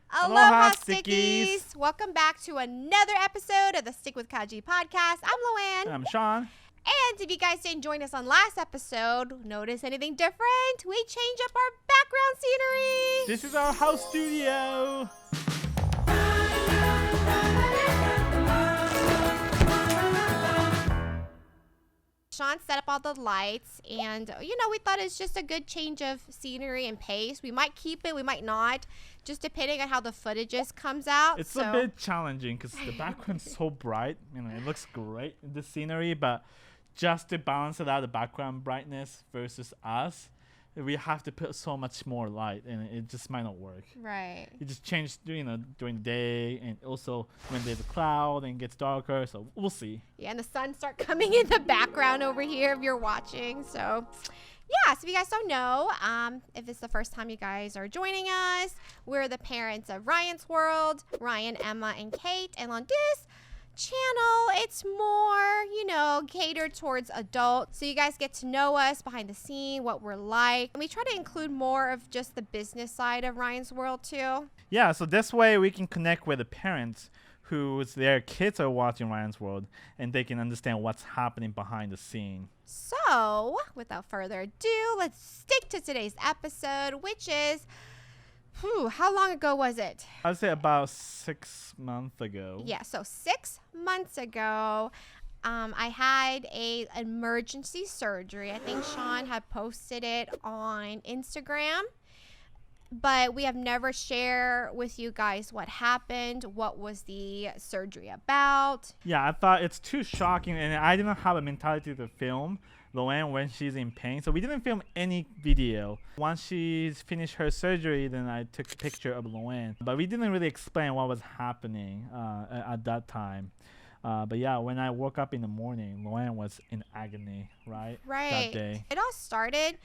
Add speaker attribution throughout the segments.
Speaker 1: Aloha, Stickies! Welcome back to another episode of the Stick with Kaji Podcast. I'm Loann.
Speaker 2: And I'm Sean.
Speaker 1: And if you guys didn't join us on last episode, notice anything different? We changed up our background scenery.
Speaker 2: This is our house studio.
Speaker 1: Sean set up all the lights, and we thought it's just a good change of scenery and pace. We might keep it, we might not, just depending on how the footages comes out.
Speaker 2: It's a bit challenging because the background's so bright. It looks great in the scenery, but just to balance it out, the background brightness versus us, we have to put so much more light, and it just might not work.
Speaker 1: Right.
Speaker 2: It just changes during the day, and also when there's a cloud and it gets darker. So we'll see.
Speaker 1: Yeah, and the sun start coming in the background over here if you're watching. So, yeah. So if you guys don't know, if it's the first time you guys are joining us, we're the parents of Ryan's World, Ryan, Emma, and Kate, and on this channel, it's more, catered towards adults. So you guys get to know us behind the scene, what we're like. And we try to include more of just the business side of Ryan's World too.
Speaker 2: Yeah, so this way we can connect with the parents their kids are watching Ryan's World, and they can understand what's happening behind the scene.
Speaker 1: So, without further ado, let's stick to today's episode, which is how long ago was it?
Speaker 2: I'd say about 6 months ago.
Speaker 1: Yeah, so 6 months ago, I had an emergency surgery. I think Sean had posted it on Instagram, but we have never shared with you guys what happened, what was the surgery about.
Speaker 2: Yeah, I thought it's too shocking, and I didn't have a mentality to film Loann when she's in pain, so we didn't film any video. Once she's finished her surgery, then I took a picture of Loann, but we didn't really explain what was happening at that time. But yeah, when I woke up in the morning, Loann was in agony, right? That day.
Speaker 1: It all started,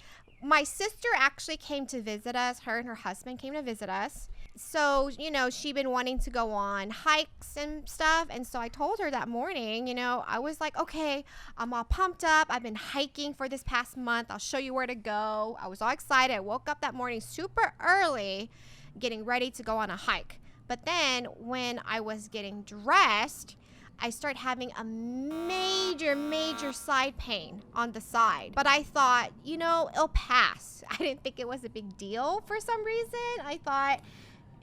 Speaker 1: my sister actually came to visit us. Her and her husband came to visit us. So, she'd been wanting to go on hikes and stuff. And so I told her that morning, I was like, okay, I'm all pumped up. I've been hiking for this past month. I'll show you where to go. I was all excited. I woke up that morning super early, getting ready to go on a hike. But then when I was getting dressed, I started having a major side pain on the side. But I thought, it'll pass. I didn't think it was a big deal for some reason. I thought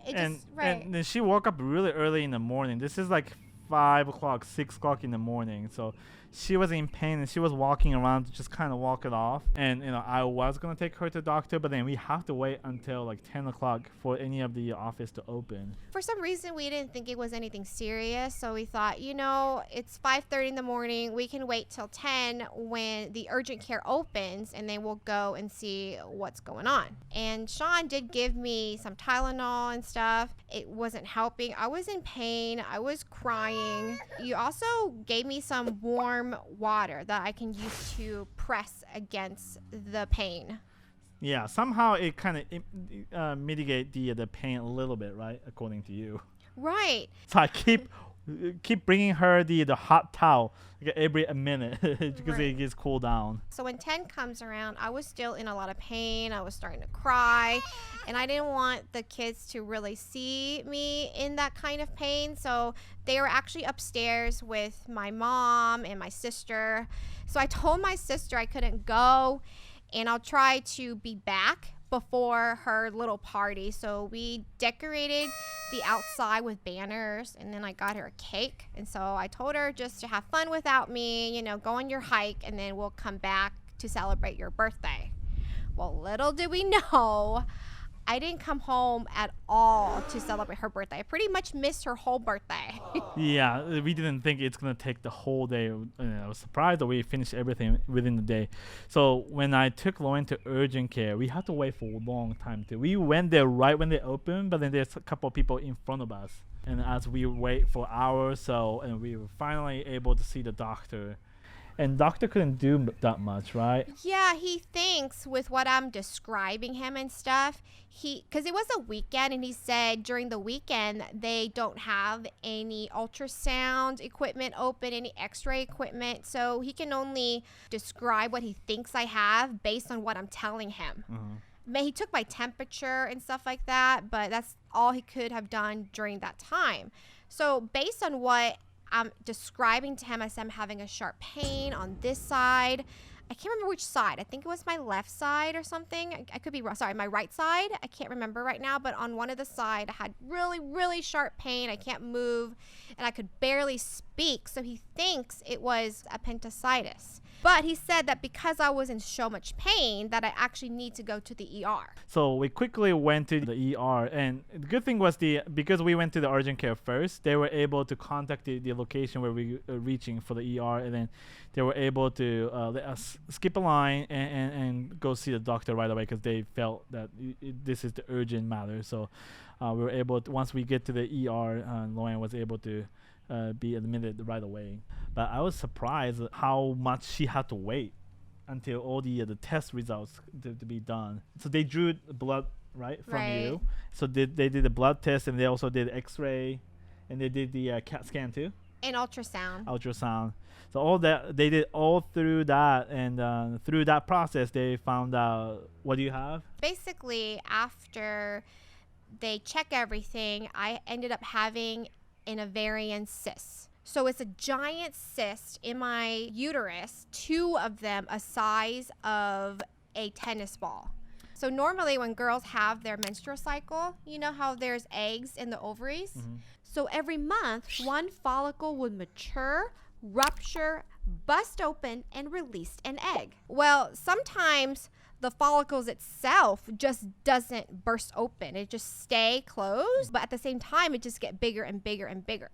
Speaker 2: And then she woke up really early in the morning. This is like 5 o'clock, 6 o'clock in the morning. So she was in pain, and she was walking around to just kind of walk it off. And, I was going to take her to the doctor, but then we have to wait until like 10 o'clock for any of the office to open.
Speaker 1: For some reason, we didn't think it was anything serious. So we thought, it's 5:30 in the morning. We can wait till 10 when the urgent care opens, and then we'll go and see what's going on. And Sean did give me some Tylenol and stuff. It wasn't helping. I was in pain. I was crying. You also gave me some warm water that I can use to press against the pain.
Speaker 2: Yeah, somehow it kind of mitigate the pain a little bit, right? According to you.
Speaker 1: Right.
Speaker 2: So I keep bringing her the hot towel every minute because it gets cooled down.
Speaker 1: So when 10 comes around, I was still in a lot of pain. I was starting to cry, and I didn't want the kids to really see me in that kind of pain. So they were actually upstairs with my mom and my sister. So I told my sister I couldn't go, and I'll try to be back before her little party. So we decorated the outside with banners, and then I got her a cake. And so I told her just to have fun without me, go on your hike, and then we'll come back to celebrate your birthday. Well, little did we know, I didn't come home at all to celebrate her birthday. I pretty much missed her whole birthday.
Speaker 2: Yeah, we didn't think it's going to take the whole day. I was surprised that we finished everything within the day. So when I took Loann to urgent care, we had to wait for a long time too. We went there right when they opened, but then there's a couple of people in front of us. And as we wait for hours, and we were finally able to see the doctor. And doctor couldn't do that much, right?
Speaker 1: Yeah, he thinks with what I'm describing him and stuff, because it was a weekend, and he said during the weekend they don't have any ultrasound equipment open, any x-ray equipment. So he can only describe what he thinks I have based on what I'm telling him.
Speaker 2: Mm-hmm.
Speaker 1: He took my temperature and stuff like that, but that's all he could have done during that time. So based on what I'm describing to him, I said I'm having a sharp pain on this side. I can't remember which side. I think it was my left side or something. I could be wrong. Sorry, my right side. I can't remember right now, but on one of the side, I had really, really sharp pain. I can't move, and I could barely speak. So he thinks it was appendicitis. But he said that because I was in so much pain that I actually need to go to the ER.
Speaker 2: So we quickly went to the ER, and the good thing was because we went to the urgent care first, they were able to contact the location where we were reaching for the ER, and then they were able to let us skip a line and go see the doctor right away because they felt that this is the urgent matter. So we were able to, once we get to the ER, Loann was able to be admitted right away. But I was surprised at how much she had to wait until all the test results to be done. So they drew blood from you. So they did the blood test, and they also did X-ray, and they did the CAT scan too.
Speaker 1: And ultrasound. So all that they did all through that, and through that process, they found out what do you have. Basically, after they check everything, I ended up having an ovarian cyst. So it's a giant cyst in my uterus, 2 of them a size of a tennis ball. So normally when girls have their menstrual cycle, you know how there's eggs in the ovaries? Mm-hmm. So every month, 1 follicle would mature, rupture, bust open, and release an egg. Well, sometimes the follicles itself just doesn't burst open. It just stay closed, but at the same time, it just get bigger and bigger and bigger.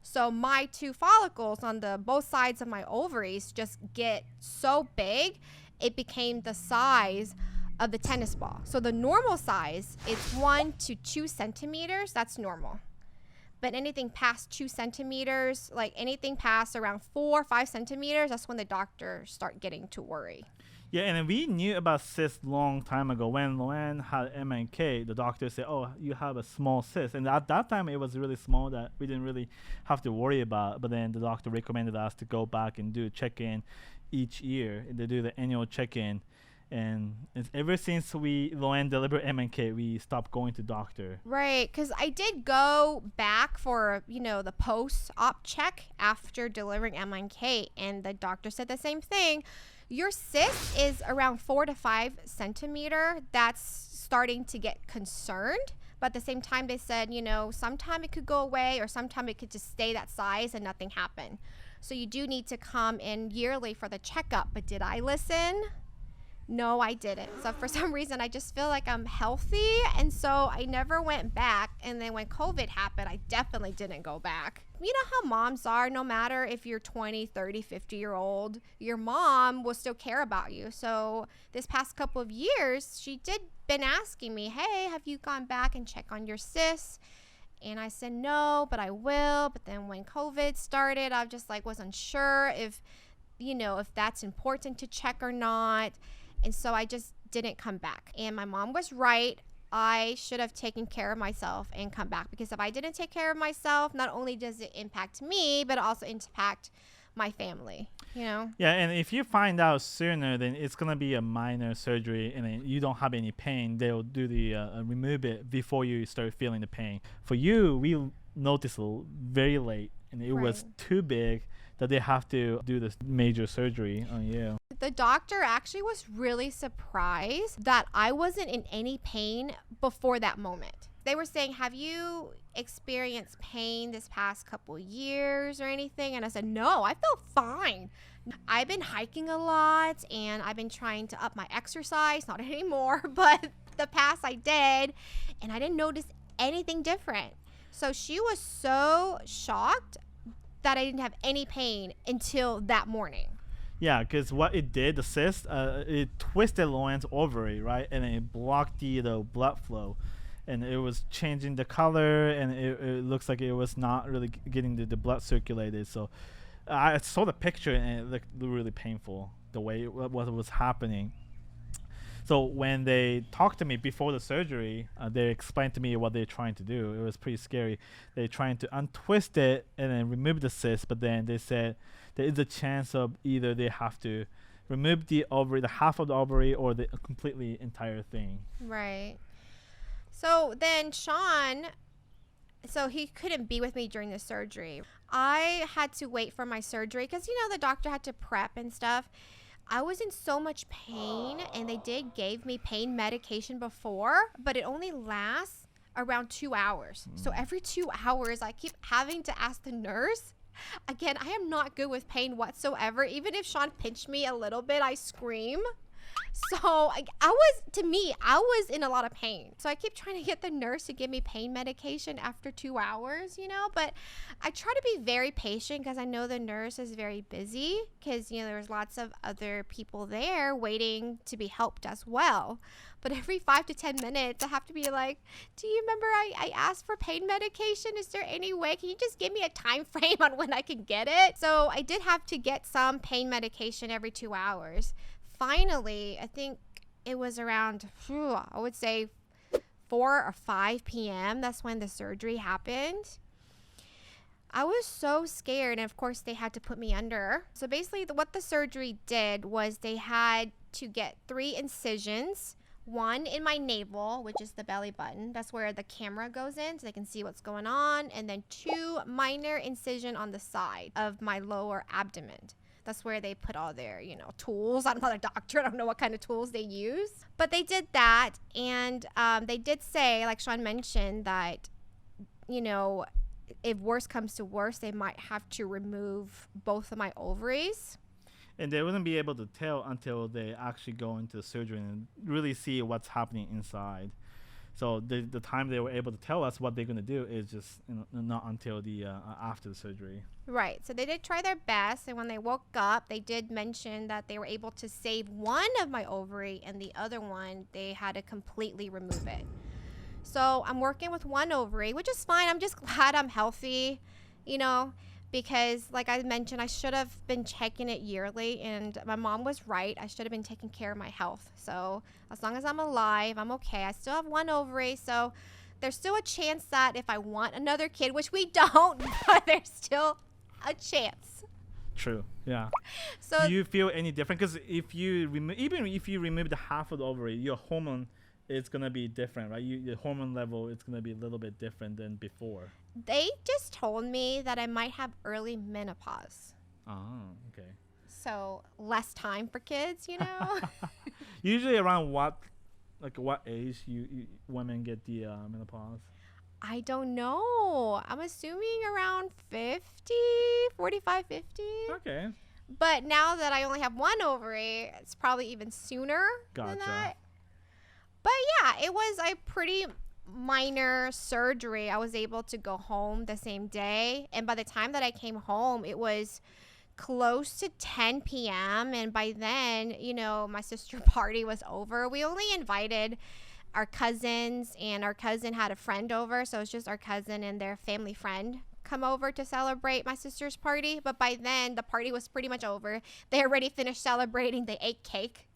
Speaker 1: So my 2 follicles on both sides of my ovaries just get so big, it became the size of the tennis ball. So the normal size is 1 to 2 centimeters. That's normal. But anything past 2 centimeters, like anything past around 4 or 5 centimeters, that's when the doctors start getting to worry.
Speaker 2: Yeah, and we knew about cysts long time ago. When Loann had MNK, the doctor said, oh, you have a small cyst. And at that time, it was really small that we didn't really have to worry about. But then the doctor recommended us to go back and do a check-in each year. They do the annual check-in. And ever since Loann delivered MNK, we stopped going to doctor.
Speaker 1: Right, because I did go back for, the post-op check after delivering MNK. And the doctor said the same thing. Your cyst is around 4 to 5 centimeter. That's starting to get concerned. But at the same time, they said, sometime it could go away or sometime it could just stay that size and nothing happen. So you do need to come in yearly for the checkup. But did I listen? No, I didn't. So for some reason, I just feel like I'm healthy. And so I never went back. And then when COVID happened, I definitely didn't go back. You know how moms are, no matter if you're 20, 30, 50-year-old, your mom will still care about you. So this past couple of years, she did been asking me, hey, have you gone back and checked on your cysts? And I said, no, but I will. But then when COVID started, I just was unsure if that's important to check or not. And so I just didn't come back. And my mom was right. I should have taken care of myself and come back, because if I didn't take care of myself, not only does it impact me, but also impact my family, Yeah,
Speaker 2: and if you find out sooner, then it's going to be a minor surgery and then you don't have any pain. They'll do the remove it before you start feeling the pain. For you, we noticed very late, and it was too big that they have to do this major surgery on you.
Speaker 1: The doctor actually was really surprised that I wasn't in any pain before that moment. They were saying, have you experienced pain this past couple years or anything? And I said, no, I felt fine. I've been hiking a lot and I've been trying to up my exercise, not anymore, but the past I did, and I didn't notice anything different. So she was so shocked that I didn't have any pain until that morning.
Speaker 2: Yeah, because what it did, the cyst, it twisted Loann's ovary, right? And it blocked the blood flow. And it was changing the color, and it looks like it was not really getting the blood circulated. So I saw the picture, and it looked really painful, the way what was happening. So when they talked to me before the surgery, they explained to me what they're trying to do. It was pretty scary. They're trying to untwist it and then remove the cyst, but then they said there is a chance of either they have to remove the ovary, the half of the ovary, or the completely entire thing.
Speaker 1: Right. So then Sean, so he couldn't be with me during the surgery. I had to wait for my surgery because, the doctor had to prep and stuff. I was in so much pain, and they gave me pain medication before, but it only lasts around 2 hours. So every 2 hours, I keep having to ask the nurse. Again, I am not good with pain whatsoever. Even if Sean pinched me a little bit, I scream. So I was in a lot of pain. So I keep trying to get the nurse to give me pain medication after 2 hours, but I try to be very patient because I know the nurse is very busy because, there's lots of other people there waiting to be helped as well. But every 5 to 10 minutes, I have to be like, do you remember I asked for pain medication? Is there any way? Can you just give me a time frame on when I can get it? So I did have to get some pain medication every 2 hours. Finally, I think it was around, I would say 4 or 5 p.m. That's when the surgery happened. I was so scared, and of course they had to put me under. So basically what the surgery did was they had to get 3 incisions. 1 in my navel, which is the belly button. That's where the camera goes in so they can see what's going on. And then 2 minor incision on the side of my lower abdomen. That's where they put all their, tools. I'm not a doctor. I don't know what kind of tools they use. But they did that. And they did say, like Sean mentioned, that, if worse comes to worse, they might have to remove both of my ovaries.
Speaker 2: And they wouldn't be able to tell until they actually go into the surgery and really see what's happening inside. So the time they were able to tell us what they're going to do is just not until the after the surgery.
Speaker 1: Right. So they did try their best. And when they woke up, they did mention that they were able to save 1 of my ovary, and the other one, they had to completely remove it. So I'm working with 1 ovary, which is fine. I'm just glad I'm healthy, because like I mentioned, I should have been checking it yearly, and my mom was right. I should have been taking care of my health. So as long as I'm alive, I'm okay. I still have 1 ovary, so there's still a chance that if I want another kid, which we don't, but there's still a chance.
Speaker 2: True. Yeah.
Speaker 1: So
Speaker 2: do you feel any different? Because even if you remove the half of the ovary, your hormone is gonna be different, right? Your hormone level is gonna be a little bit different than before.
Speaker 1: They just told me that I might have early menopause.
Speaker 2: Oh, okay.
Speaker 1: So less time for kids,
Speaker 2: Usually around what age you women get the menopause?
Speaker 1: I don't know. I'm assuming around 50, 45, 50.
Speaker 2: Okay.
Speaker 1: But now that I only have 1 ovary, it's probably even sooner than that. But yeah, it was a pretty minor surgery. I was able to go home the same day. And by the time that I came home, it was close to 10 p.m. And by then, my sister party was over. We only invited our cousins, and our cousin had a friend over. So it's just our cousin and their family friend come over to celebrate my sister's party. But by then, the party was pretty much over. They already finished celebrating. They ate cake.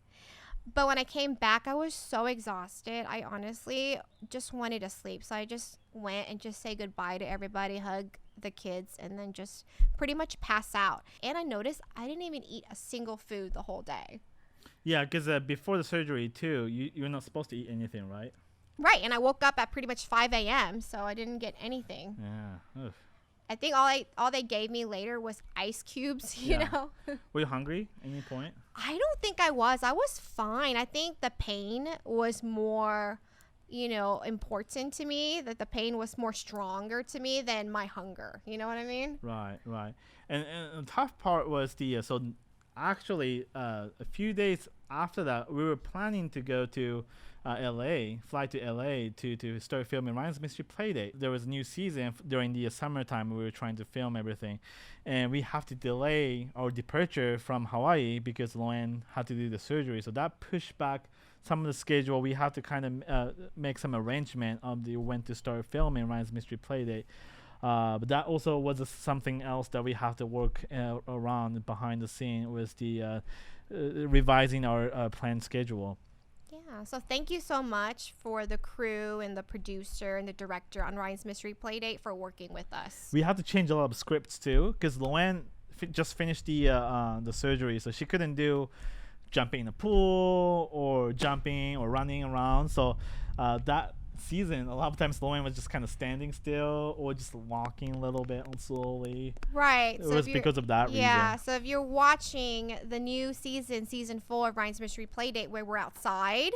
Speaker 1: But when I came back, I was so exhausted. I honestly just wanted to sleep. So I just went and just say goodbye to everybody, hug the kids, and then just pretty much pass out. And I noticed I didn't even eat a single food the whole day.
Speaker 2: Yeah, because before the surgery, too, you're not supposed to eat anything, right?
Speaker 1: Right. And I woke up at pretty much 5 a.m., so I didn't get anything.
Speaker 2: Yeah. Oof.
Speaker 1: I think all they gave me later was ice cubes, you know.
Speaker 2: Were you hungry at any point?
Speaker 1: I don't think I was. I was fine. I think the pain was more, important to me, that the pain was more stronger to me than my hunger. You know what I mean?
Speaker 2: Right. And the tough part was so actually a few days after that, we were planning to go to fly to LA to start filming Ryan's Mystery Playdate. There was a new season during the summertime. We were trying to film everything, and we have to delay our departure from Hawaii because Loann had to do the surgery. So that pushed back some of the schedule. We have to kind of make some arrangement of when to start filming Ryan's Mystery Playdate. But that also was something else that we have to work around behind the scene, was the revising our planned schedule.
Speaker 1: Yeah, so thank you so much for the crew and the producer and the director on Ryan's Mystery Playdate for working with us.
Speaker 2: We had to change a lot of scripts too, because Loann just finished the surgery, so she couldn't do jumping in the pool or jumping or running around. So that season, a lot of times Loann was just kind of standing still or just walking a little bit slowly.
Speaker 1: Right.
Speaker 2: It was because of that reason.
Speaker 1: Yeah. So if you're watching the new season 4 of Ryan's Mystery Playdate where we're outside,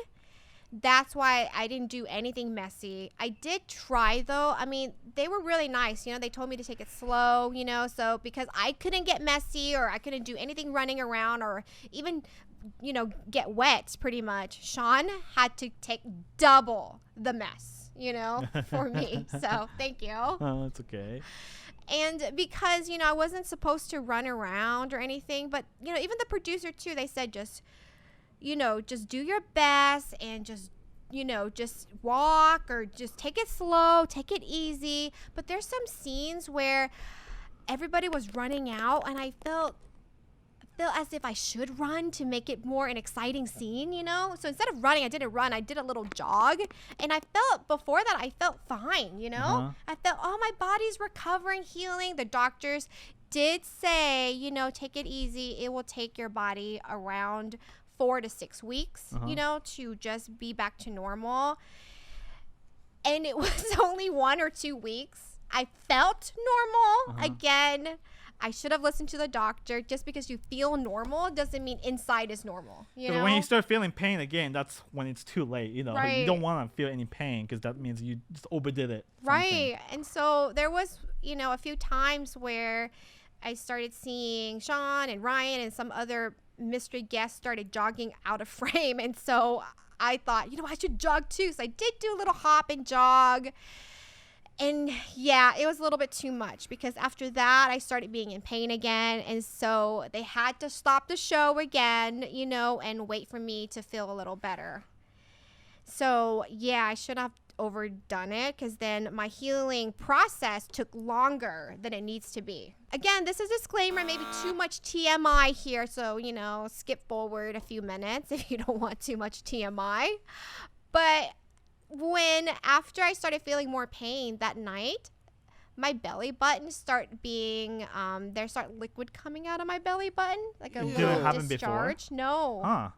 Speaker 1: that's why I didn't do anything messy. I did try though. I mean, they were really nice. You know, they told me to take it slow, you know, so because I couldn't get messy or I couldn't do anything running around or even, you know, get wet pretty much. Sean had to take double the mess, you know, for me. So thank you.
Speaker 2: Oh, it's okay.
Speaker 1: And because, you know, I wasn't supposed to run around or anything, but, you know, even the producer too, they said just, you know, just do your best and just, you know, just walk or just take it slow, take it easy. But there's some scenes where everybody was running out and I felt as if I should run to make it more an exciting scene, you know? So instead of running, I didn't run. I did a little jog. And I felt, before that, I felt fine, you know? I felt, oh, my body's recovering, healing. The doctors did say, you know, take it easy. It will take your body around 4 to 6 weeks, you know, to just be back to normal. And it was only 1 or 2 weeks. I felt normal. Again, I should have listened to the doctor. Just because you feel normal doesn't mean inside is normal. You know?
Speaker 2: When you start feeling pain again, that's when it's too late. You know,
Speaker 1: Right.
Speaker 2: You don't want to feel any pain because that means you just overdid it.
Speaker 1: Right. And so there was, you know, a few times where I started seeing Sean and Ryan and some other mystery guests started jogging out of frame. And so I thought, you know, I should jog too. So I did do a little hop and jog. And yeah, it was a little bit too much because after that, I started being in pain again. And so they had to stop the show again, you know, and wait for me to feel a little better. So yeah, I should have overdone it because then my healing process took longer than it needs to be. Again, this is a disclaimer, maybe too much TMI here. So, you know, skip forward a few minutes if you don't want too much TMI. But after I started feeling more pain that night, my belly button start being, there start liquid coming out of my belly button, like a little discharge. No.
Speaker 2: Huh.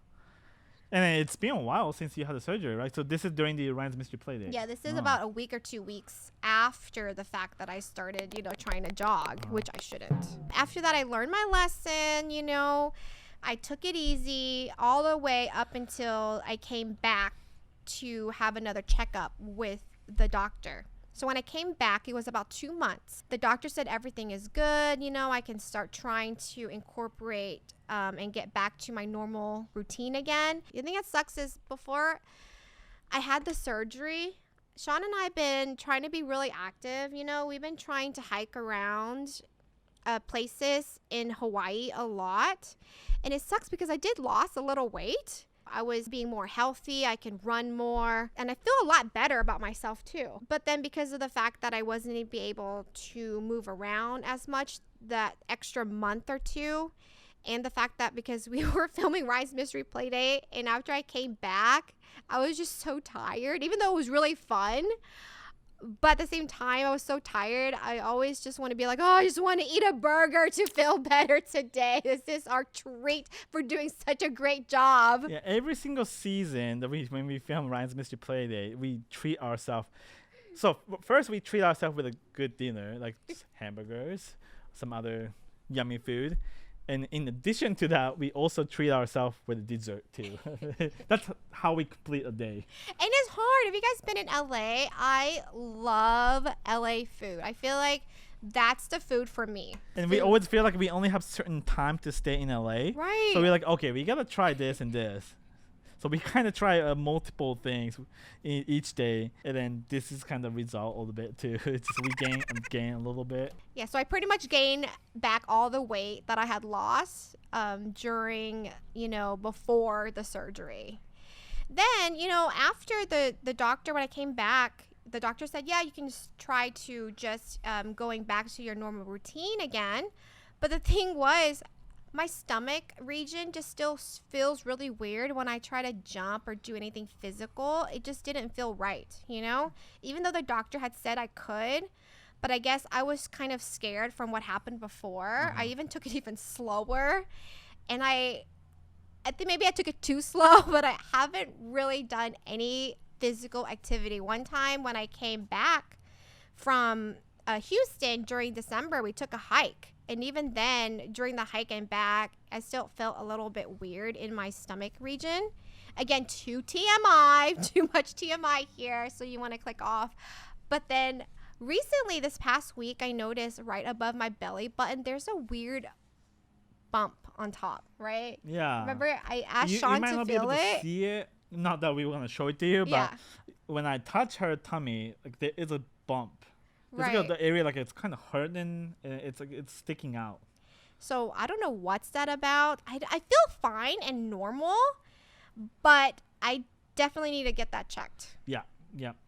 Speaker 2: And it's been a while since you had the surgery, right? So this is during the Ryan's Mystery Playdate.
Speaker 1: Yeah, this is about a week or 2 weeks after the fact that I started, you know, trying to jog, which I shouldn't. After that, I learned my lesson, you know. I took it easy all the way up until I came back to have another checkup with the doctor. So when I came back, it was about 2 months. The doctor said everything is good. You know, I can start trying to incorporate and get back to my normal routine again. The thing that sucks is before I had the surgery, Sean and I have been trying to be really active. You know, we've been trying to hike around places in Hawaii a lot. And it sucks because I did lose a little weight. I was being more healthy. I can run more. And I feel a lot better about myself too. But then because of the fact that I wasn't be able to move around as much that extra month or two, and the fact that because we were filming Ryan's Mystery Playdate, and after I came back, I was just so tired, even though it was really fun. But at the same time, I was so tired. I always just want to be like, oh, I just want to eat a burger to feel better today. This is our treat for doing such a great job.
Speaker 2: Yeah, every single season that when we film Ryan's Mystery Playdate, we treat ourselves. So first we treat ourselves with a good dinner, like hamburgers, some other yummy food. And in addition to that, we also treat ourselves with a dessert too. That's how we complete a day.
Speaker 1: And it's hard. Have you guys been in LA? I love LA food. I feel like that's the food for me.
Speaker 2: And we always feel like we only have certain time to stay in LA.
Speaker 1: Right.
Speaker 2: So we're like, okay, we gotta try this and this. So we kind of try multiple things each day, and then this is kind of result a little bit too. It's just we gain a little bit.
Speaker 1: Yeah, so I pretty much gained back all the weight that I had lost during, you know, before the surgery. Then, you know, after the doctor, when I came back, the doctor said, yeah, you can just try to just going back to your normal routine again. But the thing was, my stomach region just still feels really weird when I try to jump or do anything physical. It just didn't feel right, you know? Even though the doctor had said I could, but I guess I was kind of scared from what happened before. I even took it even slower. And I think maybe I took it too slow, but I haven't really done any physical activity. One time when I came back from Houston during December, we took a hike. And even then, during the hike and back, I still felt a little bit weird in my stomach region. Again, too much TMI here, so you want to click off. But then recently, this past week, I noticed right above my belly button, there's a weird bump on top, right?
Speaker 2: Yeah.
Speaker 1: Remember, I asked
Speaker 2: you
Speaker 1: Sean
Speaker 2: might
Speaker 1: to
Speaker 2: not be
Speaker 1: feel
Speaker 2: able to
Speaker 1: it.
Speaker 2: see it. Not that we want to show it to you, but
Speaker 1: Yeah.
Speaker 2: when I touch her tummy, like there is a bump. It's
Speaker 1: Right.
Speaker 2: like the area, like it's kind of hurting, and it's like it's sticking out.
Speaker 1: So I don't know what's that about. I feel fine and normal, but I definitely need to get that checked.
Speaker 2: Yeah,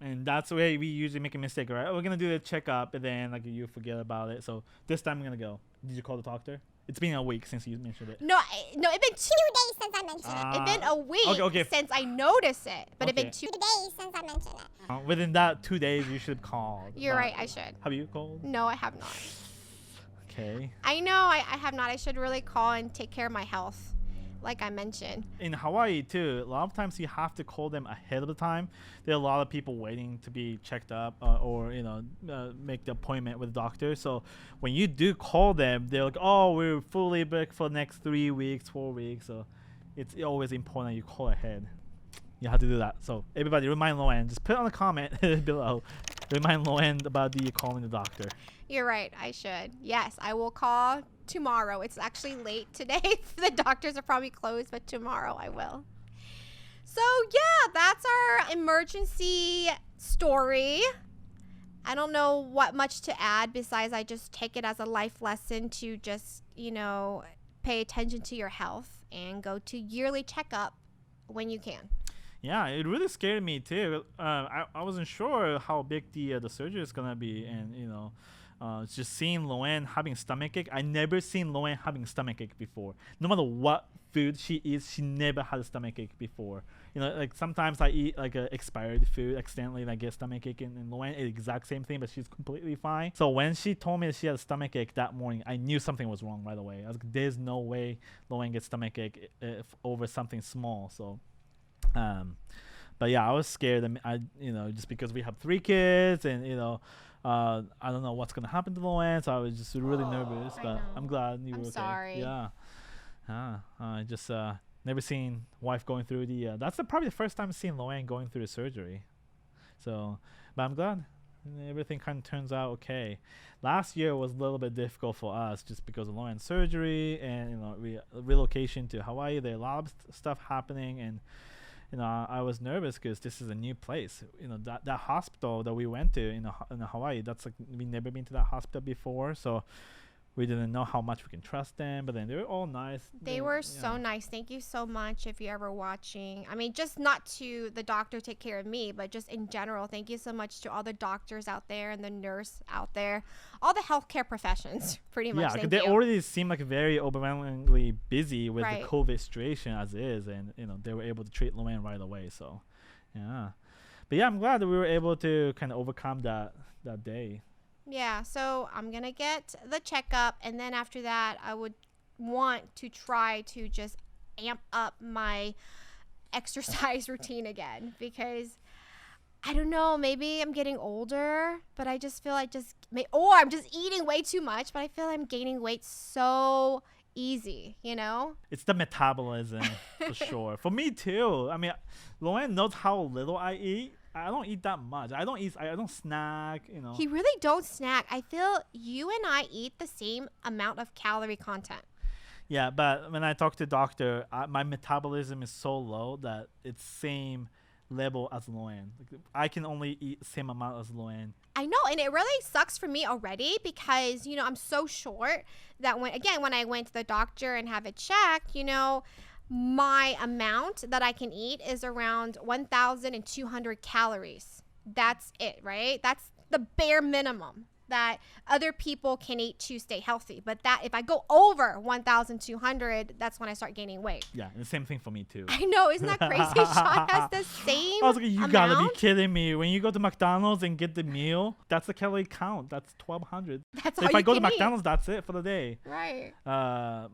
Speaker 2: and that's the way we usually make a mistake, right? We're gonna do the checkup, and then like you forget about it. So this time I'm gonna go. Did you call the doctor? It's been a week since you mentioned it.
Speaker 1: No, it's been 2 days since I mentioned it. It's been a week
Speaker 2: okay.
Speaker 1: since I noticed it, but it's been
Speaker 2: Okay.
Speaker 1: 2 days since I mentioned it.
Speaker 2: Within that 2 days, you should call.
Speaker 1: You're right, I should.
Speaker 2: Have you called?
Speaker 1: No, I have not.
Speaker 2: Okay.
Speaker 1: I know I have not. I should really call and take care of my health, like I mentioned.
Speaker 2: In Hawaii too, a lot of times you have to call them ahead of the time. There are a lot of people waiting to be checked up or make the appointment with the doctor. So when you do call them, they're like, "Oh, we're fully booked for the next 3 weeks, 4 weeks." So it's always important that you call ahead. You have to do that. So everybody, remind Loann. Just put it on the comment below. Remind Loann about calling the doctor.
Speaker 1: You're right. I should. Yes, I will call tomorrow. It's actually late today. The doctors are probably closed, but tomorrow I will. So yeah, that's our emergency story. I don't know what much to add besides I just take it as a life lesson to just, pay attention to your health and go to yearly checkup when you can.
Speaker 2: Yeah, it really scared me too. I wasn't sure how big the surgery is gonna be, and just seeing Loann having stomachache. I never seen Loann having stomachache before. No matter what food she eats, she never had a stomachache before. Like sometimes I eat like expired food accidentally and I get stomachache, and Loann ate the exact same thing, but she's completely fine. So when she told me that she had a stomachache that morning, I knew something was wrong right away. I was like, there's no way Loann gets stomachache over something small. So but yeah, I was scared. Just because we have 3 kids, and I don't know what's gonna happen to Loann, so I was just really nervous. But I'm glad you were okay.
Speaker 1: Sorry.
Speaker 2: Yeah. I just never seen wife going through that's probably the first time I've seen Loann going through the surgery. So, but I'm glad everything kind of turns out okay. Last year was a little bit difficult for us just because of Loann's surgery and relocation to Hawaii. There are a lot of stuff happening, and I was nervous because this is a new place. That hospital that we went to in Hawaii, that's like we never been to that hospital before, so we didn't know how much we can trust them. But then they were all nice.
Speaker 1: They were so nice. Thank you so much if you're ever watching. I mean, just not to the doctor take care of me, but just in general, thank you so much to all the doctors out there and the nurse out there, all the healthcare professions, pretty much.
Speaker 2: Yeah,
Speaker 1: thank
Speaker 2: they
Speaker 1: you.
Speaker 2: already seem like very overwhelmingly busy with
Speaker 1: Right.
Speaker 2: the COVID situation as is, and they were able to treat Loann right away. So, yeah. But yeah, I'm glad that we were able to kind of overcome that day.
Speaker 1: Yeah, so I'm going to get the checkup, and then after that, I would want to try to just amp up my exercise routine again, because I don't know, maybe I'm getting older, but I just feel like or I'm just eating way too much, but I feel I'm gaining weight so easy,
Speaker 2: It's the metabolism for sure. For me too. I mean, Loann knows how little I eat. I don't eat that much. I don't snack,
Speaker 1: He really don't snack. I feel you and I eat the same amount of calorie content.
Speaker 2: Yeah, but when I talk to doctor, my metabolism is so low that it's same level as Loann. Like, I can only eat the same amount as Loann.
Speaker 1: I know, and it really sucks for me already because, I'm so short that when I went to the doctor and have it checked, my amount that I can eat is around 1,200 calories. That's it, right? That's the bare minimum that other people can eat to stay healthy. But that if I go over 1,200, that's when I start gaining weight.
Speaker 2: Yeah, the same thing for me too.
Speaker 1: I know, isn't that crazy? Sean has the same
Speaker 2: I was like, you
Speaker 1: amount?
Speaker 2: gotta be kidding me. When you go to McDonald's and get the meal, that's the calorie count. That's 1,200.
Speaker 1: That's
Speaker 2: So
Speaker 1: all
Speaker 2: if I
Speaker 1: you
Speaker 2: go to
Speaker 1: can eat.
Speaker 2: McDonald's, that's it for the day.
Speaker 1: Right.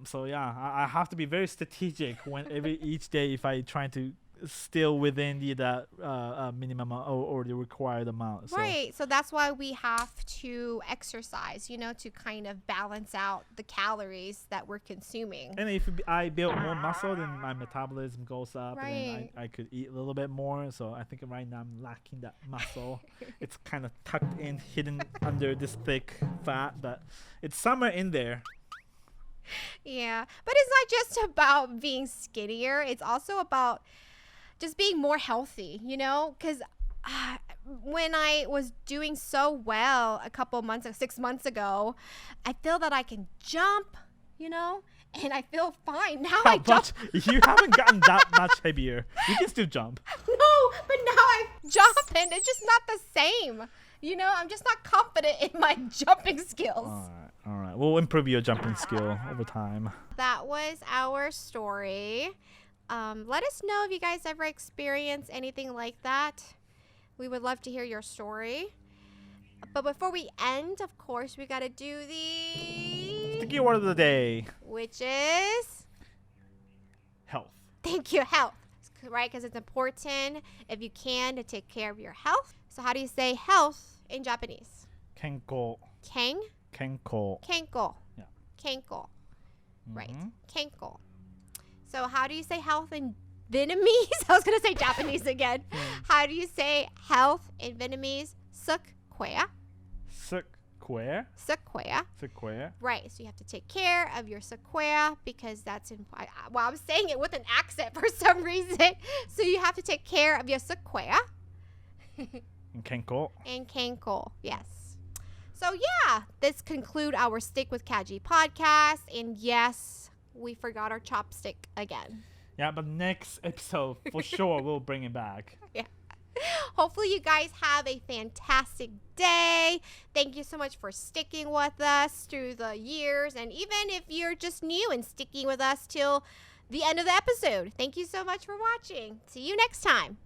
Speaker 2: So yeah, I have to be very strategic each day if I try to still within the minimum or the required amount. So.
Speaker 1: Right. So that's why we have to exercise, to kind of balance out the calories that we're consuming.
Speaker 2: And if I build more muscle, then my metabolism goes up,
Speaker 1: Right.
Speaker 2: and then I could eat a little bit more. So I think right now I'm lacking that muscle. It's kind of tucked in, hidden under this thick fat, but it's somewhere in there.
Speaker 1: Yeah. But it's not just about being skinnier. It's also about just being more healthy, because when I was doing so well 6 months ago, I feel that I can jump, and I feel fine. Now I jump.
Speaker 2: You haven't gotten that much heavier. You can still jump.
Speaker 1: No, but now I jump and it's just not the same. I'm just not confident in my jumping skills.
Speaker 2: All right. We'll improve your jumping skill over time.
Speaker 1: That was our story. Let us know if you guys ever experienced anything like that. We would love to hear your story. But before we end, of course, we got to do
Speaker 2: The keyword of the day.
Speaker 1: which is,
Speaker 2: Health.
Speaker 1: thank you, health. Right? Because it's important, if you can, to take care of your health. So how do you say health in Japanese?
Speaker 2: Kenko.
Speaker 1: Ken?
Speaker 2: Kenko.
Speaker 1: Kenko.
Speaker 2: Yeah.
Speaker 1: Kenko. Right.
Speaker 2: Mhm.
Speaker 1: Kenko. So how do you say health in Vietnamese? I was going to say Japanese again. How do you say health in Vietnamese? Sức khỏe.
Speaker 2: Sức khỏe.
Speaker 1: Sức khỏe.
Speaker 2: Sức khỏe.
Speaker 1: Right. So you have to take care of your sức khỏe because that's well, I'm saying it with an accent for some reason. So you have to take care of your sức khỏe.
Speaker 2: Kenko.
Speaker 1: And Kenko. Yes. So yeah, this conclude our Stick with Kaji podcast. And yes, we forgot our chopstick again.
Speaker 2: Yeah, but next episode, for sure, we'll bring it back.
Speaker 1: Yeah. Hopefully you guys have a fantastic day. Thank you so much for sticking with us through the years. And even if you're just new and sticking with us till the end of the episode, thank you so much for watching. See you next time.